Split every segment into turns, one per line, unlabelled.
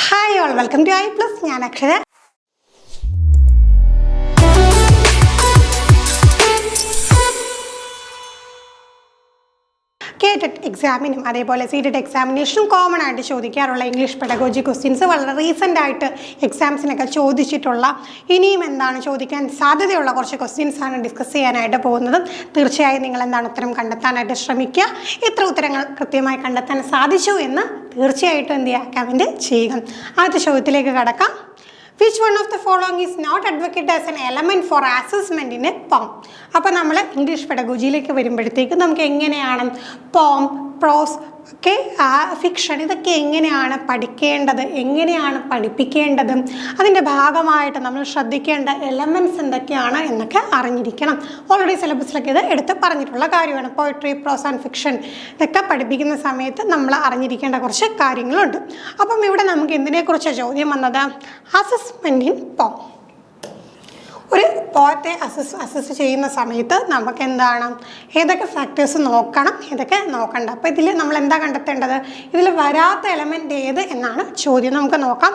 Hi all, welcome to I plus. ഞാൻ അക്ഷര. കേട്ടറ്റ് എക്സാമിനും അതേപോലെ സീറ്റഡ് എക്സാമിനേഷനും കോമൺ ആയിട്ട് ചോദിക്കാറുള്ള ഇംഗ്ലീഷ് പെഡഗോജി ക്വസ്റ്റ്യൻസ് വളരെ റീസെൻ്റ് ആയിട്ട് എക്സാംസിനൊക്കെ ചോദിച്ചിട്ടുള്ള ഇനിയും എന്താണ് ചോദിക്കാൻ സാധ്യതയുള്ള കുറച്ച് ക്വസ്റ്റ്യൻസാണ് ഡിസ്കസ് ചെയ്യാനായിട്ട് പോകുന്നത്. തീർച്ചയായും നിങ്ങൾ എന്താണ് ഉത്തരം കണ്ടെത്താനായിട്ട് ശ്രമിക്കുക. എത്ര ഉത്തരങ്ങൾ കൃത്യമായി കണ്ടെത്താൻ സാധിച്ചു എന്ന് തീർച്ചയായിട്ടും എന്ത് ചെയ്യുക, കമൻറ്റ് ചെയ്യുക. ആദ്യത്തെ ചോദ്യത്തിലേക്ക് കടക്കാം. Which one of the following is not advocated as an element for assessment in a poem? അപ്പോൾ നമ്മൾ ഇംഗ്ലീഷ് പെഡഗോജിയിലേക്ക് വരുമ്പോഴത്തേക്ക് നമുക്ക് എങ്ങനെയാണ് പോം, പ്രോസ്, ഒക്കെ ഫിക്ഷൻ ഇതൊക്കെ എങ്ങനെയാണ് പഠിക്കേണ്ടത്, എങ്ങനെയാണ് പഠിപ്പിക്കേണ്ടത്, അതിൻ്റെ ഭാഗമായിട്ട് നമ്മൾ ശ്രദ്ധിക്കേണ്ട എലമെൻറ്റ്സ് എന്തൊക്കെയാണ് എന്നൊക്കെ അറിഞ്ഞിരിക്കണം. ഓൾറെഡി സിലബസിലൊക്കെ ഇത് എടുത്ത് പറഞ്ഞിട്ടുള്ള കാര്യമാണ്. പോയിട്രി, പ്രോസ് ആൻഡ് ഫിക്ഷൻ ഇതൊക്കെ പഠിപ്പിക്കുന്ന സമയത്ത് നമ്മൾ അറിഞ്ഞിരിക്കേണ്ട കുറച്ച് കാര്യങ്ങളുണ്ട്. അപ്പം ഇവിടെ നമുക്ക് എന്തിനെക്കുറിച്ച് ചോദ്യം വന്നത്? അസസ്മെൻറ്റ് ഇൻ പോം. ഒരു പോയത്തെ അസസ് ചെയ്യുന്ന സമയത്ത് നമുക്ക് എന്താണ്, ഏതൊക്കെ ഫാക്ടേഴ്സ് നോക്കണം, ഏതൊക്കെ നോക്കണ്ട. അപ്പോൾ ഇതിൽ നമ്മൾ എന്താ കണ്ടെത്തേണ്ടത്? ഇതിൽ വരാത്ത എലമെൻ്റ് ഏത് എന്നാണ് ചോദ്യം. നമുക്ക് നോക്കാം.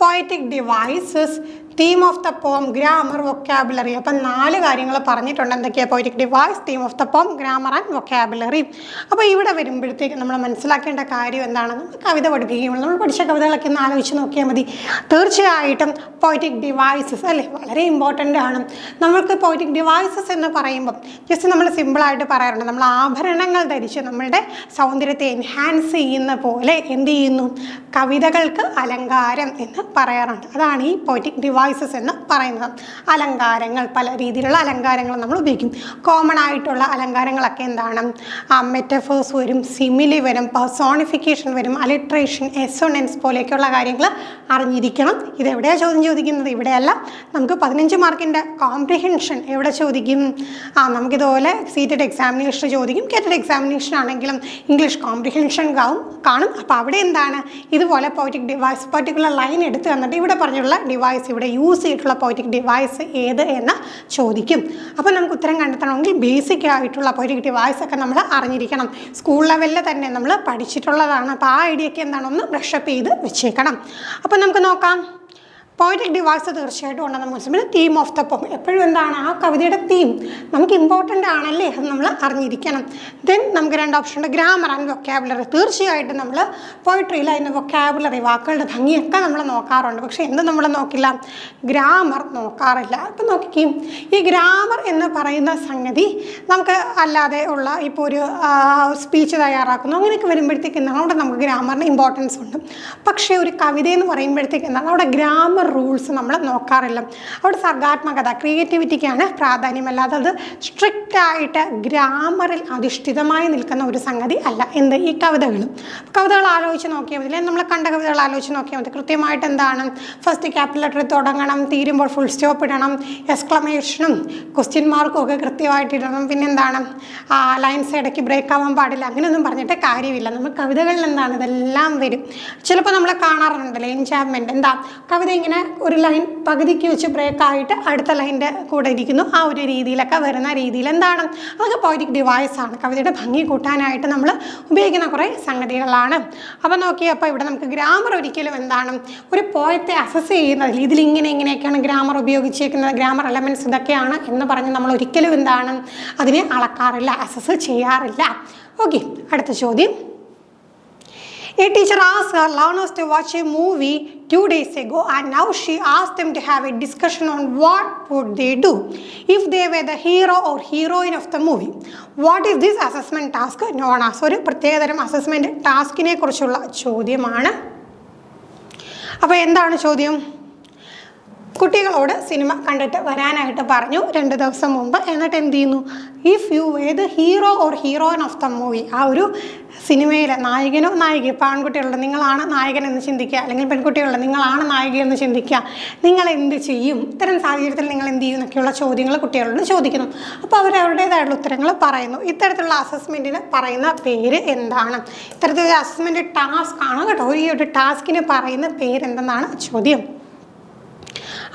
Poetic devices, theme of the poem, grammar, vocabulary. അപ്പം 4 കാര്യങ്ങൾ പറഞ്ഞിട്ടുണ്ട്. എന്തൊക്കെയാണ്? Poetic device, theme of the poem, grammar and vocabulary. അപ്പോൾ ഇവിടെ വരുമ്പോഴത്തേക്ക് നമ്മൾ മനസ്സിലാക്കേണ്ട കാര്യം എന്താണ്? നമ്മൾ കവിത പഠിപ്പിക്കുമ്പോൾ നമ്മൾ പഠിച്ച കവിതകളൊക്കെ ഒന്ന് ആലോചിച്ച് നോക്കിയാൽ മതി. തീർച്ചയായിട്ടും പോയറ്റിക് ഡിവൈസസ് അല്ലേ, വളരെ ഇമ്പോർട്ടൻ്റ് ആണ്. നമ്മൾക്ക് പോയറ്റിക് ഡിവൈസസ് എന്ന് പറയുമ്പം ജസ്റ്റ് നമ്മൾ സിമ്പിളായിട്ട് പറയാറുണ്ട്, നമ്മൾ ആഭരണങ്ങൾ ധരിച്ച് നമ്മളുടെ സൗന്ദര്യത്തെ എൻഹാൻസ് ചെയ്യുന്ന പോലെ എന്ത് ചെയ്യുന്നു, കവിതകൾക്ക് അലങ്കാരം എന്ന് പറയാറുണ്ട്. അതാണ് ഈ പോയറ്റിക് ഡിവൈസസ് എന്ന് പറയുന്നത്. അലങ്കാരങ്ങൾ, പല രീതിയിലുള്ള അലങ്കാരങ്ങൾ നമ്മൾ ഉപയോഗിക്കും. കോമൺ ആയിട്ടുള്ള അലങ്കാരങ്ങളൊക്കെ എന്താണ്? മെറ്റഫേഴ്സ് വരും, സിമിലി വരും, പേഴ്സോണിഫിക്കേഷൻ വരും, അലിട്രേഷൻ, എസോണൻസ് പോലെയൊക്കെയുള്ള കാര്യങ്ങൾ അറിഞ്ഞിരിക്കണം. ഇതെവിടെയാണ് ചോദ്യം ചോദിക്കുന്നത്? ഇവിടെയല്ല. നമുക്ക് 15 മാർക്കിൻ്റെ കോംപ്രിഹെൻഷൻ എവിടെ ചോദിക്കും? നമുക്കിതുപോലെ സീറ്റഡ് എക്സാമിനേഷൻ ചോദിക്കും. കേറ്റഡ് എക്സാമിനേഷൻ ആണെങ്കിലും ഇംഗ്ലീഷ് കോംപ്രിഹെൻഷൻ കാണും. അപ്പോൾ അവിടെ എന്താണ്, ഇതുപോലെ പോയറ്റിക് ഡിവൈസ് പർട്ടിക്കുലർ ലൈൻ എടുത്ത് തന്നിട്ട് ഇവിടെ പറഞ്ഞുള്ള ഡിവൈസ്, ഇവിടെ യൂസ് ചെയ്തിട്ടുള്ള പോയറ്റിക് ഡിവൈസ് ഏത് എന്ന് ചോദിക്കും. അപ്പോൾ നമുക്ക് ഉത്തരം കണ്ടെത്തണമെങ്കിൽ ബേസിക് ആയിട്ടുള്ള പോയറ്റിക് ഡിവൈസ് ഒക്കെ നമ്മൾ അറിഞ്ഞിരിക്കണം. സ്കൂൾ ലെവലിൽ തന്നെ നമ്മൾ പഠിച്ചിട്ടുള്ളതാണ്. അപ്പോൾ ആ ഐഡിയ ഒക്കെ എന്താണെന്ന് ബ്രഷപ്പ് ചെയ്ത് വെച്ചേക്കണം. അപ്പോൾ നമുക്ക് നോക്കാം. പോയറ്റിക് ഡിവൈസ് തീർച്ചയായിട്ടും ഉണ്ടെന്ന് മനസ്സിലായി. തീം ഓഫ് ദ പോം, എപ്പോഴും എന്താണ് ആ കവിതയുടെ തീം നമുക്ക് ഇമ്പോർട്ടൻ്റ് ആണല്ലേ, അത് നമ്മൾ അറിഞ്ഞിരിക്കണം. ദെൻ നമുക്ക് 2 ഓപ്ഷൻ ഉണ്ട്, ഗ്രാമർ ആൻഡ് വൊക്കാബുലറി. തീർച്ചയായിട്ടും നമ്മൾ പോയിട്രിയിൽ അതിൻ്റെ വൊക്കാബുലറി, വാക്കുകളുടെ ഭംഗിയൊക്കെ നമ്മൾ നോക്കാറുണ്ട്. പക്ഷേ എന്ത് നമ്മൾ നോക്കില്ല? ഗ്രാമർ നോക്കാറില്ല. അപ്പം നോക്കിക്കും, ഈ ഗ്രാമർ എന്ന് പറയുന്ന സംഗതി നമുക്ക് അല്ലാതെ ഉള്ള ഇപ്പോൾ ഒരു സ്പീച്ച് തയ്യാറാക്കുന്നു അങ്ങനെയൊക്കെ വരുമ്പോഴത്തേക്ക് എന്താണ് അവിടെ നമുക്ക് ഗ്രാമറിന് ഇമ്പോർട്ടൻസ് ഉണ്ട്. പക്ഷേ ഒരു കവിത എന്ന് പറയുമ്പോഴത്തേക്ക് എന്താണ് അവിടെ ഗ്രാമർ റൂൾസ് നമ്മൾ നോക്കാറില്ല. അവിടെ സർഗാത്മകത, ക്രിയേറ്റിവിറ്റിക്കാണ് പ്രാധാന്യം. അല്ലാതെ അത് സ്ട്രിക്റ്റ് ആയിട്ട് ഗ്രാമറിൽ അധിഷ്ഠിതമായി നിൽക്കുന്ന ഒരു സംഗതി അല്ല എന്ത് ഈ കവിതകളും. കവിതകൾ ആലോചിച്ച് നോക്കിയാൽ മതി, നമ്മൾ കണ്ട കവിതകൾ ആലോചിച്ച് നോക്കിയാൽ മതി. കൃത്യമായിട്ട് എന്താണ്, ഫസ്റ്റ് ക്യാപിറ്റൽ ലെറ്റർ തുടങ്ങണം, തീരുമ്പോൾ ഫുൾ സ്റ്റോപ്പ് ഇടണം, എക്സ്ക്ലമേഷനും ക്വസ്റ്റ്യൻ മാർക്കും ഒക്കെ കൃത്യമായിട്ട് ഇടണം. പിന്നെ എന്താണ്, ലൈൻസ് ഇടയ്ക്ക് ബ്രേക്ക് ആവാൻ പാടില്ല, അങ്ങനെയൊന്നും പറഞ്ഞിട്ട് കാര്യമില്ല. നമ്മൾ കവിതകളിൽ എന്താണ് ഇതെല്ലാം വരും. ചിലപ്പോൾ നമ്മൾ കാണാറുണ്ടല്ലോ എൻചാൻമെൻറ്റ്, എന്താ കവിത ഇങ്ങനെ ഒരു ലൈൻ പകുതിക്ക് വെച്ച് ബ്രേക്ക് ആയിട്ട് അടുത്ത ലൈൻ്റെ കൂടെ ഇരിക്കുന്നു, ആ ഒരു രീതിയിലൊക്കെ വരുന്ന രീതിയിൽ എന്താണ്, അതൊക്കെ പോയറ്റിക് ഡിവൈസാണ്. കവിതയുടെ ഭംഗി കൂട്ടാനായിട്ട് നമ്മൾ ഉപയോഗിക്കുന്ന കുറേ സംഗതികളാണ്. അപ്പോൾ നോക്കിയാൽ അപ്പോൾ ഇവിടെ നമുക്ക് ഗ്രാമർ ഒരിക്കലും എന്താണ് ഒരു പോയത്തെ അസസ് ചെയ്യുന്നതിൽ ഇങ്ങനെയൊക്കെയാണ് ഗ്രാമർ ഉപയോഗിച്ചിരിക്കുന്നത്, ഗ്രാമർ എലമെൻറ്റ്സ് ഇതൊക്കെയാണ് എന്ന് പറഞ്ഞ് നമ്മൾ ഒരിക്കലും എന്താണ് അതിനെ അളക്കാറില്ല, അസസ് ചെയ്യാറില്ല. ഓക്കെ, അടുത്ത ചോദ്യം. A teacher asked her learners to watch a movie 2 days ago and now she asked them to have a discussion on what would they do if they were the hero or heroine of the movie. What is this assessment task known as? ഒരു പ്രത്യേകതരം assessment ടാസ്കിനെ കുറിച്ചുള്ള ചോദ്യമാണ്. അപ്പോൾ എന്താണ് ചോദ്യം? കുട്ടികളോട് cinema കണ്ടിട്ട് വരാനായിട്ട് പറഞ്ഞു 2 ദിവസം മുമ്പ്. എന്നിട്ട് എന്ത് ചെയ്യുന്നു? If you way the hero or heroine of the movie, ആ ഒരു സിനിമയിലെ നായകനോ നായികയോ, ഇപ്പോൾ ആൺകുട്ടികളുടെ നിങ്ങളാണ് നായകൻ എന്ന് ചിന്തിക്കുക, അല്ലെങ്കിൽ പെൺകുട്ടികളുടെ നിങ്ങളാണ് നായിക എന്ന് ചിന്തിക്കുക, നിങ്ങൾ എന്ത് ചെയ്യും, ഇത്തരം സാഹചര്യത്തിൽ നിങ്ങൾ എന്ത് ചെയ്യും എന്നൊക്കെയുള്ള ചോദ്യങ്ങൾ കുട്ടികളോട് ചോദിക്കുന്നു. അപ്പോൾ അവർ അവരുടേതായിട്ടുള്ള ഉത്തരങ്ങൾ പറയുന്നു. ഇത്തരത്തിലുള്ള അസസ്മെൻറ്റിന് പറയുന്ന പേര് എന്താണ്? ഇത്തരത്തിലുള്ള അസസ്മെൻറ്റ് ടാസ്ക് ആണ് കേട്ടോ. ഈ ഒരു ടാസ്കിന് പറയുന്ന പേരെന്തെന്നാണ് ചോദ്യം.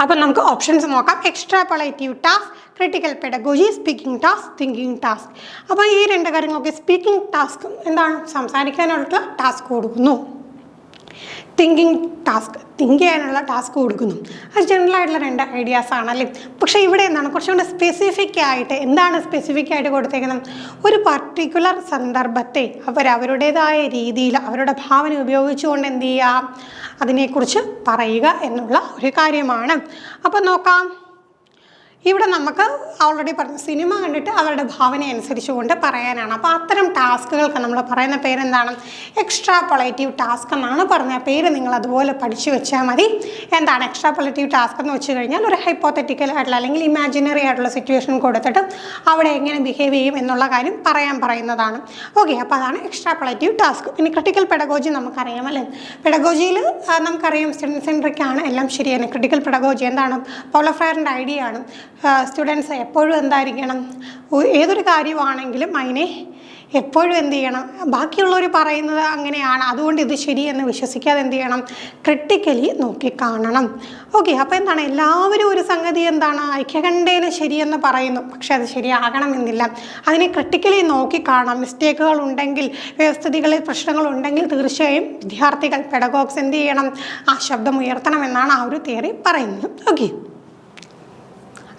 അപ്പോൾ നമുക്ക് ഓപ്ഷൻസ് നോക്കാം. Extrapolative task, critical pedagogy, speaking task, thinking task. അപ്പോൾ ഈ 2 കാര്യങ്ങളൊക്കെ സ്പീക്കിംഗ് ടാസ്ക് എന്താണ്, സംസാരിക്കാനുള്ള ടാസ്ക് കൊടുക്കുന്നു. തിങ്കിങ് ടാസ്ക്, തിങ്ക് ചെയ്യാനുള്ള ടാസ്ക് കൊടുക്കുന്നു. അത് ജനറൽ ആയിട്ടുള്ള 2 ഐഡിയാസ് ആണല്ലേ. പക്ഷേ ഇവിടെ എന്താണ് കുറച്ചുകൂടെ സ്പെസിഫിക് ആയിട്ട്, എന്താണ് സ്പെസിഫിക് ആയിട്ട് കൊടുത്തേക്കുന്നത്? ഒരു പർട്ടിക്കുലർ സന്ദർഭത്തെ അവരവരുടേതായ രീതിയിൽ അവരുടെ ഭാവന ഉപയോഗിച്ചുകൊണ്ട് എന്ത് ചെയ്യുക, അതിനെക്കുറിച്ച് പറയുക എന്നുള്ള ഒരു കാര്യമാണ്. അപ്പം നോക്കാം, ഇവിടെ നമുക്ക് ഓൾറെഡി പറഞ്ഞു സിനിമ കണ്ടിട്ട് അവരുടെ ഭാവന അനുസരിച്ചുകൊണ്ട് പറയാനാണ്. അപ്പോൾ അത്തരം ടാസ്കുകൾക്ക് നമ്മൾ പറയുന്ന പേരെന്താണ്? എക്സ്ട്രാപൊളേറ്റീവ് ടാസ്ക് എന്നാണ് പറഞ്ഞ പേര്. നിങ്ങൾ അതുപോലെ പഠിച്ചു വെച്ചാൽ മതി. എന്താണ് എക്സ്ട്രാപൊളേറ്റീവ് ടാസ്ക് എന്ന് വെച്ച് കഴിഞ്ഞാൽ ഒരു ഹൈപ്പോത്തറ്റിക്കൽ ആയിട്ടുള്ള അല്ലെങ്കിൽ ഇമാജിനറി ആയിട്ടുള്ള സിറ്റുവേഷൻ കൊടുത്തിട്ട് അവിടെ എങ്ങനെ ബിഹേവ് ചെയ്യും എന്നുള്ള കാര്യം പറയുന്നതാണ്. ഓക്കെ, അപ്പോൾ അതാണ് എക്സ്ട്രാപൊളേറ്റീവ് ടാസ്ക്. ഇനി ക്രിട്ടിക്കൽ പെഡഗോജി നമുക്കറിയാം അല്ലേ. പെഡഗോജിയിൽ നമുക്കറിയാം സ്റ്റുഡൻറ് സെൻട്രിക് ആണ്, എല്ലാം ശരിയാണ്. ക്രിട്ടിക്കൽ പെഡഗോജി എന്താണ്? പൗലോ ഫ്രയറിൻ്റെ ഐഡിയ ആണ്. സ്റ്റുഡൻസ് എപ്പോഴും എന്തായിരിക്കണം, ഏതൊരു കാര്യമാണെങ്കിലും അതിനെ എപ്പോഴും എന്ത് ചെയ്യണം, ബാക്കിയുള്ളവർ പറയുന്നത് അങ്ങനെയാണ് അതുകൊണ്ട് ഇത് ശരിയെന്ന് വിശ്വസിക്കാതെ എന്ത് ചെയ്യണം, ക്രിട്ടിക്കലി നോക്കിക്കാണണം. ഓക്കെ, അപ്പോൾ എന്താണ് എല്ലാവരും ഒരു സംഗതി എന്താണ് ഐക്യകണ്ഠേന ശരിയെന്ന് പറയുന്നു, പക്ഷെ അത് ശരിയാകണമെന്നില്ല. അതിനെ ക്രിട്ടിക്കലി നോക്കിക്കാണാം. മിസ്റ്റേക്കുകൾ ഉണ്ടെങ്കിൽ, വ്യവസ്ഥിതികളിൽ പ്രശ്നങ്ങളുണ്ടെങ്കിൽ തീർച്ചയായും വിദ്യാർത്ഥികൾ പെഡഗോഗ്സ് എന്ത് ചെയ്യണം, ആ ശബ്ദം ഉയർത്തണമെന്നാണ് ആ ഒരു തിയറി പറയുന്നത്. ഓക്കെ,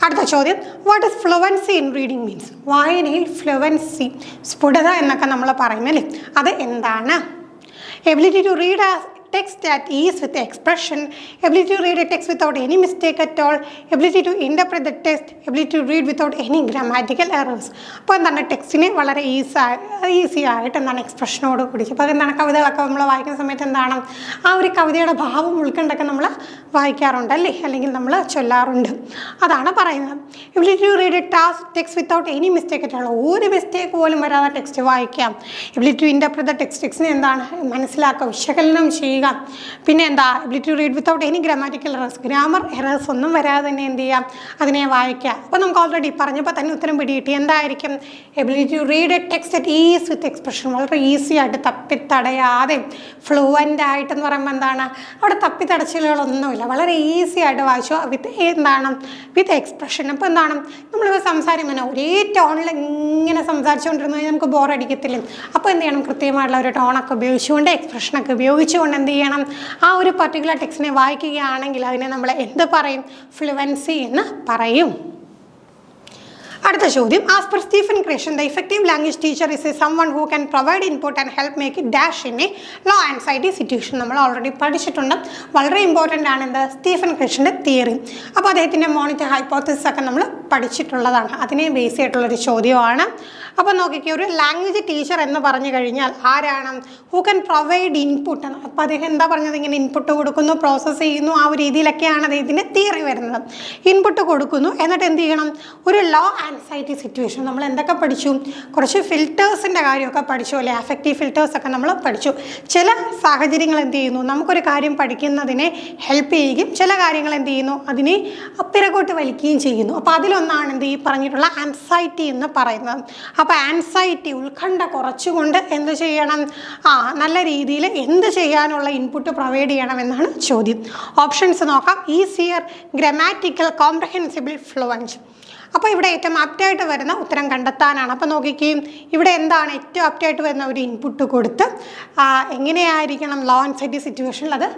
അടുത്ത ചോദ്യം, what is fluency in reading means? വായനയിൽ ഫ്ലുവൻസി, സ്ഫുടത എന്നൊക്കെ നമ്മൾ പറയുമല്ലേ, അത് എന്താണ്? Ability to read text at ease with expression, ability to read a text without any mistake at all, ability to interpret the text, ability to read without any grammatical errors. അപ്പോൾ എന്താണ് ടെക്സ്റ്റിനെ വളരെ easy ആയിട്ട് എന്താണ് എക്സ്പ്രഷനോട് കൂടി. അപ്പോൾ എന്താണ് കവിതകളൊക്കെ നമ്മൾ വായിക്കുന്ന സമയത്ത് എന്താണ് ആ ഒരു കവിതയുടെ ഭാവം ഉൾക്കൊണ്ടൊക്കെ നമ്മൾ വായിക്കാറുണ്ട് അല്ലേ, അല്ലെങ്കിൽ നമ്മൾ ചൊല്ലാറുണ്ട്. അതാണ് പറയുന്നത്. Ability to read a text without any mistake at all, ഒരു മിസ്റ്റേക്ക് പോലും വരാതെ ടെക്സ്റ്റ് വായിക്കാം. എബിലിറ്റി ടു ഇന്റർപ്രറ്റ് ദ ടെക്സ്റ്റിനെ എന്താണ് മനസ്സിലാക്കുക, വിശകലനം ചെയ്യുക. പിന്നെ എന്താ ability to read without any grammatical errors, grammar errors ഒന്നും വരാതെ തന്നെ എന്ത് ചെയ്യാം, അതിനെ വായിക്കുക. അപ്പോൾ നമുക്ക് ഓൾറെഡി പറഞ്ഞപ്പോൾ തന്നെ ഉത്തരം പിടികിട്ടി. എന്തായിരിക്കും? Ability to read a text at ease with expression, വളരെ ഈസി ആയിട്ട് തപ്പിത്തടയാതെ ഫ്ലുവൻ്റ് ആയിട്ടെന്ന് പറയുമ്പോൾ എന്താണ് അവിടെ തപ്പിത്തടച്ചിലുകളൊന്നുമില്ല, വളരെ ഈസി ആയിട്ട് വായിച്ചു വിത്ത് എക്സ്പ്രഷൻ. അപ്പോൾ എന്താണ് നമ്മളിപ്പോൾ സംസാരിക്കുന്ന ഒരേ ടോണിൽ ഇങ്ങനെ സംസാരിച്ചുകൊണ്ടിരുന്നു കഴിഞ്ഞാൽ നമുക്ക് ബോറടിക്കത്തില്ല. അപ്പോൾ എന്ത് ചെയ്യണം, കൃത്യമായിട്ടുള്ള ഒരു ടോണൊക്കെ ഉപയോഗിച്ചുകൊണ്ട് എക്സ്പ്രഷനൊക്കെ ഉപയോഗിച്ചുകൊണ്ട് എന്ത് ചെയ്യണം, ആ ഒരു പർട്ടിക്കുലർ ടെക്സ്റ്റിനെ വായിക്കുകയാണെങ്കിൽ അതിനെ നമ്മൾ എന്ത് പറയും, ഫ്ലുവൻസി എന്ന് പറയും. അടുത്ത ചോദ്യം, as per Stephen Krashen the effective language teacher is someone who can provide input and help make it dash in a low anxiety situation. നമ്മൾ ഓൾറെഡി പഠിച്ചിട്ടുണ്ട്, വളരെ ഇമ്പോർട്ടൻ്റ് ആണ് എന്ത്, സ്റ്റീഫൻ ക്രേഷൻ്റെ തിയറി. അപ്പോൾ അദ്ദേഹത്തിൻ്റെ മോണിറ്റർ ഹൈപ്പോത്തസിസ് ഒക്കെ നമ്മൾ പഠിച്ചിട്ടുള്ളതാണ്, അതിനെ ബേസ് ചെയ്തിട്ടുള്ളൊരു ചോദ്യമാണ്. അപ്പോൾ നോക്കിക്കേ, ഒരു ലാംഗ്വേജ് ടീച്ചർ എന്ന് പറഞ്ഞു കഴിഞ്ഞാൽ ആരാണ്? ഹൂ ക്യാൻ പ്രൊവൈഡ് ഇൻപുട്ട് ആണ്. അപ്പോൾ അദ്ദേഹം എന്താ പറഞ്ഞത്, ഇങ്ങനെ ഇൻപുട്ട് കൊടുക്കുന്നു, പ്രോസസ്സ് ചെയ്യുന്നു, ആ ഒരു രീതിയിലൊക്കെയാണ് അദ്ദേഹത്തിൻ്റെ തിയറി വരുന്നത്. ഇൻപുട്ട് കൊടുക്കുന്നു, എന്നിട്ട് എന്ത് ചെയ്യണം, ഒരു ലോ ആൻസൈറ്റി സിറ്റുവേഷൻ നമ്മൾ എന്തൊക്കെ പഠിച്ചു, കുറച്ച് ഫിൽറ്റേഴ്സിൻ്റെ കാര്യമൊക്കെ പഠിച്ചു അല്ലേ, അഫക്റ്റീവ് ഫിൽറ്റേഴ്സൊക്കെ നമ്മൾ പഠിച്ചു. ചില സാഹചര്യങ്ങൾ എന്ത് ചെയ്യുന്നു, നമുക്കൊരു കാര്യം പഠിക്കുന്നതിനെ ഹെൽപ്പ് ചെയ്യുകയും ചില കാര്യങ്ങൾ എന്ത് ചെയ്യുന്നു, അതിനെ പിറകോട്ട് വലിക്കുകയും ചെയ്യുന്നു. അപ്പോൾ അതിലൊന്നാണ് എന്ത് ഈ പറഞ്ഞിട്ടുള്ള ആൻസൈറ്റി എന്ന് പറയുന്നത്. അപ്പോൾ ആൻസൈറ്റി, ഉത്കണ്ഠ കുറച്ചുകൊണ്ട് എന്ത് ചെയ്യണം, നല്ല രീതിയിൽ എന്ത് ചെയ്യാനുള്ള ഇൻപുട്ട് പ്രൊവൈഡ് ചെയ്യണമെന്നാണ് ചോദ്യം. ഓപ്ഷൻസ് നോക്കാം. Easier, grammatical, comprehensible, fluent. അപ്പോൾ ഇവിടെ ഏറ്റവും ആപ്റ്റായിട്ട് വരുന്ന ഉത്തരം കണ്ടെത്താനാണ്. അപ്പോൾ നോക്കിക്കുകയും ഇവിടെ എന്താണ് ഏറ്റവും ആപ്റ്റായിട്ട് വരുന്ന ഒരു ഇൻപുട്ട് കൊടുത്ത് എങ്ങനെയായിരിക്കണം ലോ ആൻസൈറ്റി സിറ്റുവേഷനിൽ അത്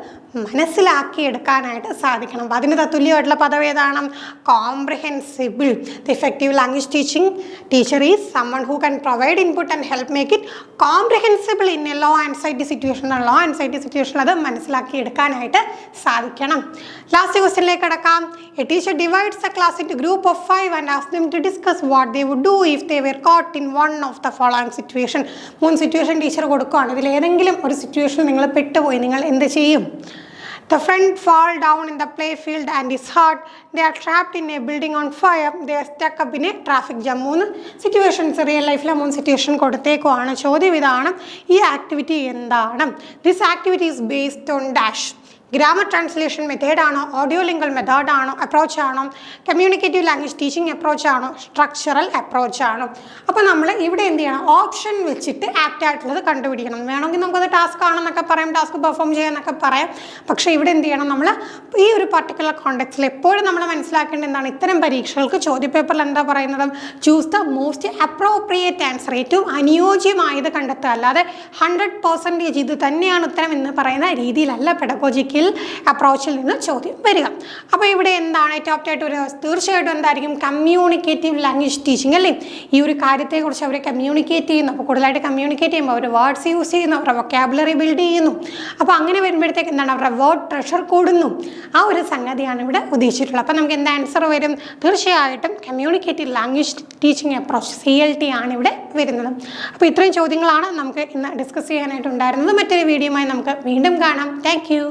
മനസ്സിലാക്കിയെടുക്കാനായിട്ട് സാധിക്കണം. അപ്പോൾ അതിന് തത്തുല്യമായിട്ടുള്ള പദം ഏതാണ്? Comprehensible. The effective language teacher is someone who can provide input and help make it comprehensible in a low anxiety situation. Low anxiety സിറ്റുവേഷനിൽ അത് മനസ്സിലാക്കിയെടുക്കാനായിട്ട് സാധിക്കണം. ലാസ്റ്റ് ക്വസ്റ്റ്യനിലേക്ക് കടക്കാം. A teacher divides a class into group of 5 and ask them to discuss what they would do if they were caught in one of the following situation. 3 situation teacher കൊടുക്കുകയാണ്. ഇതിൽ ഏതെങ്കിലും ഒരു സിറ്റുവേഷൻ നിങ്ങൾ പെട്ടുപോയി, നിങ്ങൾ എന്ത് ചെയ്യും? The friend fall down in the play field and is hurt. They are trapped in a building on fire. They are stuck up in a traffic jam. 3 situations real ലൈഫിലെ 3 സിറ്റുവേഷൻ കൊടുത്തേക്കുവാണ്. ചോദ്യം ഇതാണ്, ഈ ആക്ടിവിറ്റി എന്താണ്? This activity is based on dash. Grammar translation മെത്തേഡാണോ, audio lingual മെത്തേഡാണോ, അപ്രോച്ചാണോ, communicative language teaching അപ്രോച്ചാണോ, സ്ട്രക്ചറൽ അപ്രോച്ചാണോ? അപ്പോൾ നമ്മൾ ഇവിടെ എന്ത് ചെയ്യണം, ഓപ്ഷൻ വെച്ചിട്ട് ആപ്റ്റ് ആയിട്ടുള്ളത് കണ്ടുപിടിക്കണം. വേണമെങ്കിൽ നമുക്കത് ടാസ്ക് ആണെന്നൊക്കെ പറയാം, ടാസ്ക് പെർഫോം ചെയ്യാന്നൊക്കെ പറയാം. പക്ഷേ ഇവിടെ എന്ത് ചെയ്യണം, നമ്മൾ ഈ ഒരു പർട്ടിക്കുലർ കോണ്ടെക്സ്റ്റിൽ എപ്പോഴും നമ്മൾ മനസ്സിലാക്കേണ്ടത് എന്താണ്, ഇത്തരം പരീക്ഷകൾക്ക് ചോദ്യപേപ്പറിൽ എന്താ പറയുന്നത്, choose the most appropriate answer, ഏറ്റവും അനുയോജ്യമായത് കണ്ടെത്തുക. അല്ലാതെ 100% ഇത് തന്നെയാണ് ഉത്തരം എന്ന് പറയുന്ന രീതിയിലല്ല പെഡഗോജിക്കൽ അപ്രോച്ചിൽ നിന്ന് ചോദ്യം വരിക. അപ്പോൾ ഇവിടെ എന്താണ് ഏറ്റവും ആപ്റ്റായിട്ട് വരിക, തീർച്ചയായിട്ടും എന്തായിരിക്കും, കമ്മ്യൂണിക്കേറ്റീവ് ലാംഗ്വേജ് ടീച്ചിങ് അല്ലേ. ഈ ഒരു കാര്യത്തെക്കുറിച്ച് അവർ കമ്മ്യൂണിക്കേറ്റ് ചെയ്യുന്നു. അപ്പോൾ കൂടുതലായിട്ട് കമ്മ്യൂണിക്കേറ്റ് ചെയ്യുമ്പോൾ അവർ വേർഡ്സ് യൂസ് ചെയ്യുന്നു, അവരുടെ വൊക്കാബുലറി ബിൽഡ് ചെയ്യുന്നു. അപ്പോൾ അങ്ങനെ വരുമ്പോഴത്തേക്ക് എന്താണ്, അവരുടെ വേർഡ് ട്രഷർ കൂടുന്നു. ആ ഒരു സംഗതിയാണ് ഇവിടെ ഉദ്ദേശിച്ചിട്ടുള്ളത്. അപ്പോൾ നമുക്ക് എന്താ ആൻസർ വരും, തീർച്ചയായിട്ടും communicative language teaching approach CLT ആണ് ഇവിടെ വരുന്നത്. അപ്പോൾ ഇത്രയും ചോദ്യങ്ങളാണ് നമുക്ക് ഇന്ന് ഡിസ്കസ് ചെയ്യാനായിട്ടുണ്ടായിരുന്നത്. മറ്റൊരു വീഡിയോയുമായി നമുക്ക് വീണ്ടും കാണാം. Thank you.